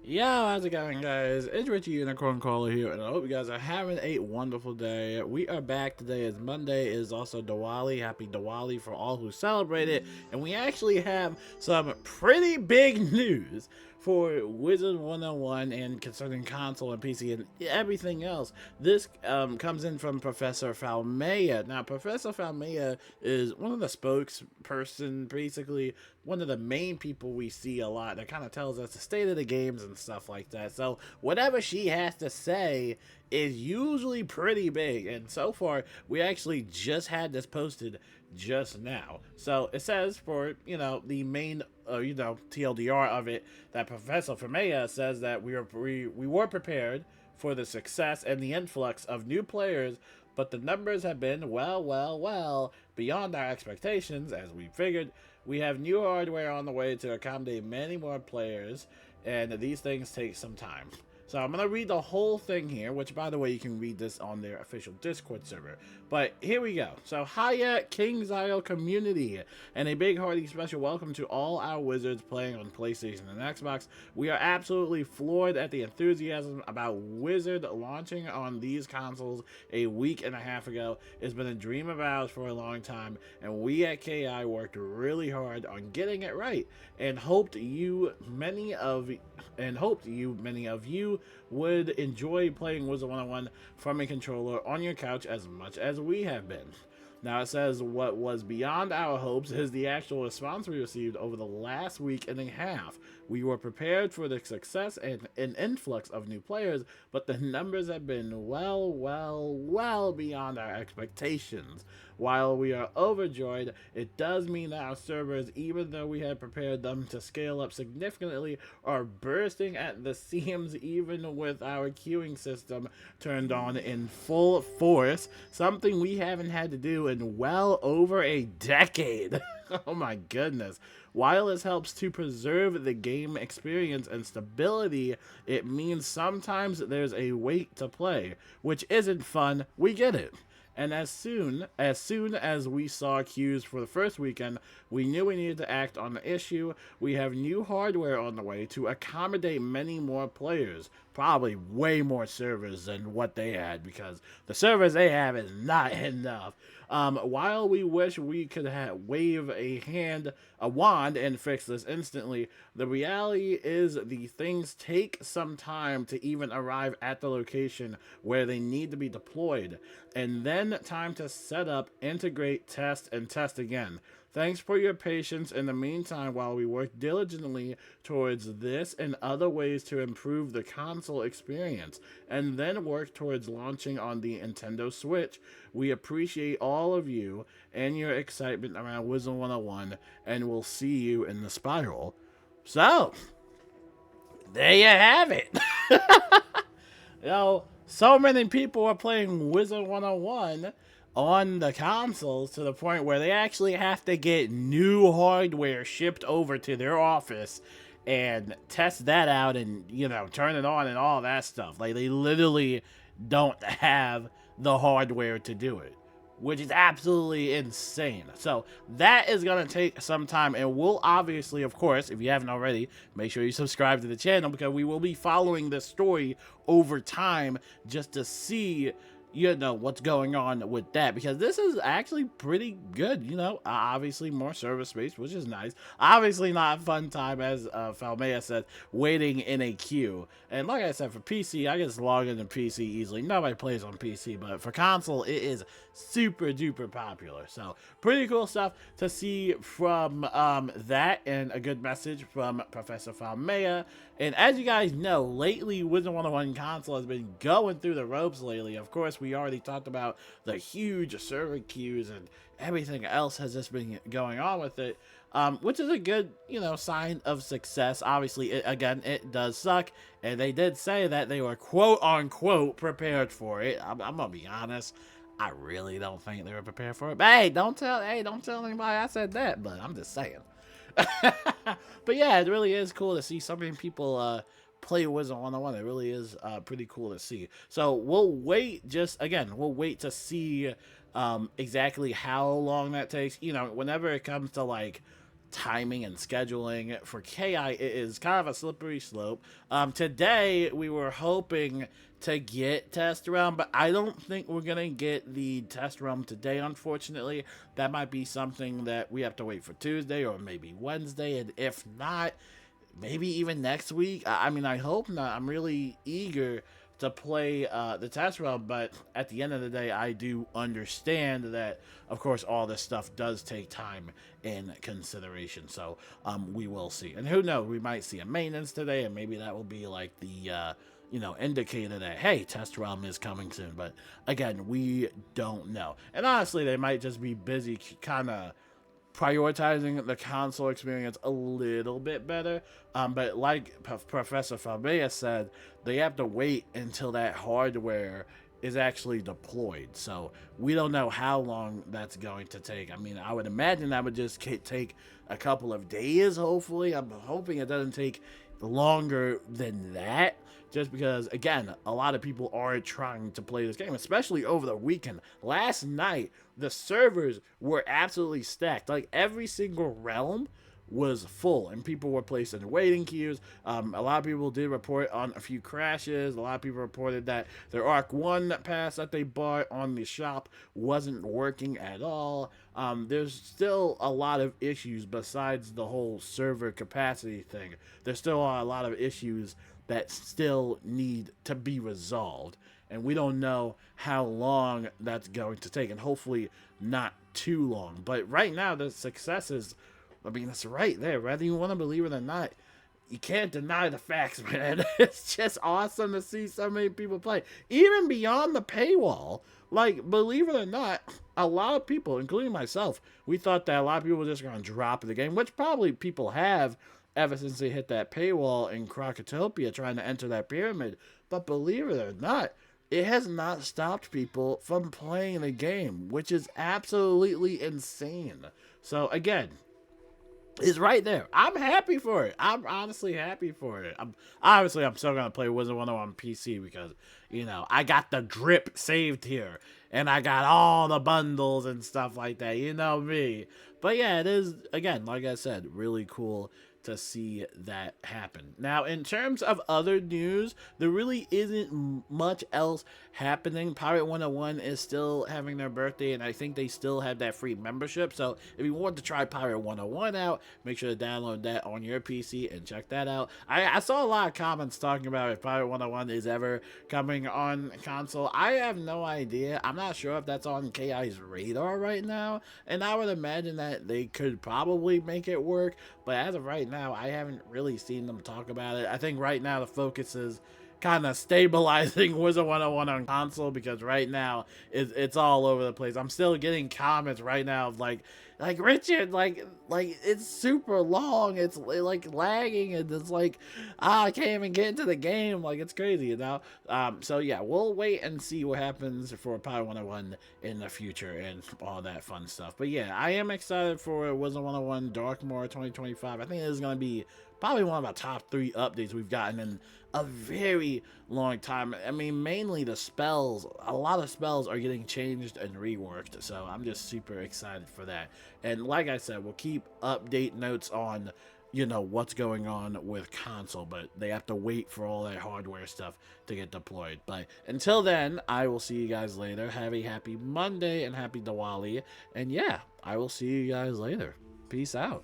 Yo, how's it going, guys? It's Richie Unicorn Caller here, and I hope you guys are having a wonderful day. We are back today as Monday is also Diwali. Happy Diwali for all who celebrate it. And we actually have some pretty big news for Wizard101 and concerning console and PC and everything else. This comes in from Professor Falmea. Now, Professor Falmea is one of the spokesperson, basically one of the main people we see a lot that kind of tells us the state of the games and stuff like that. So whatever she has to say is usually pretty big, and so far we actually just had this posted just now. So it says for the main TLDR of it, that Professor Falmea says that we were prepared for the success and the influx of new players, but the numbers have been well beyond our expectations. As we figured, we have new hardware on the way to accommodate many more players, and these things take some time. So I'm going to read the whole thing here, which, by the way, you can read this on their official Discord server. But here we go. So, hiya, King's Isle community, and a big hearty special welcome to all our wizards playing on PlayStation and Xbox. We are absolutely floored at the enthusiasm about Wizard launching on these consoles a week and a half ago. It's been a dream of ours for a long time, and we at KI worked really hard on getting it right, and hoped many of you would enjoy playing Wizard101 from a controller on your couch as much as we have been. Now it says what was beyond our hopes is the actual response we received over the last week and a half. We were prepared for the success and an influx of new players, but the numbers have been well beyond our expectations. While we are overjoyed, it does mean that our servers, even though we had prepared them to scale up significantly, are bursting at the seams even with our queuing system turned on in full force, something we haven't had to do in well over a decade. Oh my goodness. While this helps to preserve the game experience and stability, it means sometimes there's a wait to play, which isn't fun. We get it. And as soon as we saw queues for the first weekend, we knew we needed to act on the issue. We have new hardware on the way to accommodate many more players, probably way more servers than what they had, because the servers they have is not enough. While we wish we could wave a wand and fix this instantly, the reality is the things take some time to even arrive at the location where they need to be deployed, and then time to set up, integrate, test, and test again. Thanks for your patience in the meantime while we work diligently towards this and other ways to improve the console experience, and then work towards launching on the Nintendo Switch. We appreciate all of you and your excitement around Wizard101, and we'll see you in the spiral. So, there you have it. So many people are playing Wizard101 on the consoles to the point where they actually have to get new hardware shipped over to their office and test that out and, turn it on and all that stuff. Like, they literally don't have the hardware to do it, which is absolutely insane. So that is going to take some time, and we'll obviously, of course, if you haven't already, make sure you subscribe to the channel, because we will be following this story over time just to see what's going on with that, because this is actually pretty good. Obviously more server space, which is nice. Obviously not a fun time, as Falmea said, waiting in a queue. And like I said, for PC, I can just log into PC easily. Nobody plays on PC, but for console, it is super duper popular. So pretty cool stuff to see from that, and a good message from Professor Falmea. And as you guys know, lately Wizard101 console has been going through the ropes lately. Of course, we already talked about the huge server queues and everything else has just been going on with it, which is a good, sign of success. Obviously, it does suck, and they did say that they were quote-unquote prepared for it. I'm gonna be honest, I really don't think they were prepared for it. But hey, don't tell anybody I said that, but I'm just saying. But yeah, it really is cool to see so many people play Wizard101. It really is pretty cool to see. So we'll wait to see exactly how long that takes. Whenever it comes to like timing and scheduling. For KI, it is kind of a slippery slope. Today, we were hoping to get test realm, but I don't think we're gonna get the test realm today, unfortunately. That might be something that we have to wait for Tuesday or maybe Wednesday, and if not, maybe even next week. I mean, I hope not. I'm really eager to play the test realm, but at the end of the day, I do understand that, of course, all this stuff does take time in consideration. So we will see, and who knows, we might see a maintenance today, and maybe that will be like the indicator that, hey, test realm is coming soon. But again, we don't know, and honestly, they might just be busy kind of prioritizing the console experience a little bit better. But like Professor Falmea said, they have to wait until that hardware is actually deployed. So we don't know how long that's going to take. I mean, I would imagine that would just take a couple of days, hopefully. I'm hoping it doesn't take longer than that, just because, again, a lot of people are trying to play this game, especially over the weekend. Last night, the servers were absolutely stacked. Like, every single realm was full, and people were placed in waiting queues. A lot of people did report on a few crashes. A lot of people reported that their Arc 1 pass that they bought on the shop wasn't working at all. There's still a lot of issues besides the whole server capacity thing. There still are a lot of issues that still need to be resolved, and we don't know how long that's going to take, and hopefully not too long. But right now, the success is, I mean, it's right there. Whether you want to believe it or not, you can't deny the facts, man. It's just awesome to see so many people play, even beyond the paywall. Like, believe it or not, a lot of people, including myself, we thought that a lot of people were just going to drop the game, which probably people have ever since they hit that paywall in Crocotopia trying to enter that pyramid. But believe it or not, it has not stopped people from playing the game, which is absolutely insane. So again, it's right there. I'm happy for it. I'm honestly happy for it. I'm still gonna play Wizard101 on PC because, you know, I got the drip saved here, and I got all the bundles and stuff like that. You know me. But yeah, it is, again, like I said, really cool to see that happen. Now, in terms of other news, there really isn't much else happening. Pirate 101 is still having their birthday, and I think they still have that free membership. So if you want to try Pirate 101 out, make sure to download that on your PC and check that out. I saw a lot of comments talking about if Pirate 101 is ever coming on console. I have no idea. I'm not sure if that's on KI's radar right now, and I would imagine that they could probably make it work, but as of right now, I haven't really seen them talk about it. I think right now the focus is kind of stabilizing Wizard101 on console, because right now it's all over the place. I'm still getting comments right now of like Richard, like it's super long, it's like lagging, and it's like, I can't even get into the game, like it's crazy, you know. So yeah, we'll wait and see what happens for Pirate 101 in the future and all that fun stuff. But yeah, I am excited for Wizard101 Darkmoor 2025. I think it is going to be probably one of our top 3 updates we've gotten in a very long time. I mean, mainly the spells. A lot of spells are getting changed and reworked, so I'm just super excited for that. And like I said, we'll keep update notes on, you know, what's going on with console, but they have to wait for all that hardware stuff to get deployed. But until then, I will see you guys later. Have a happy Monday and happy Diwali. And yeah, I will see you guys later. Peace out.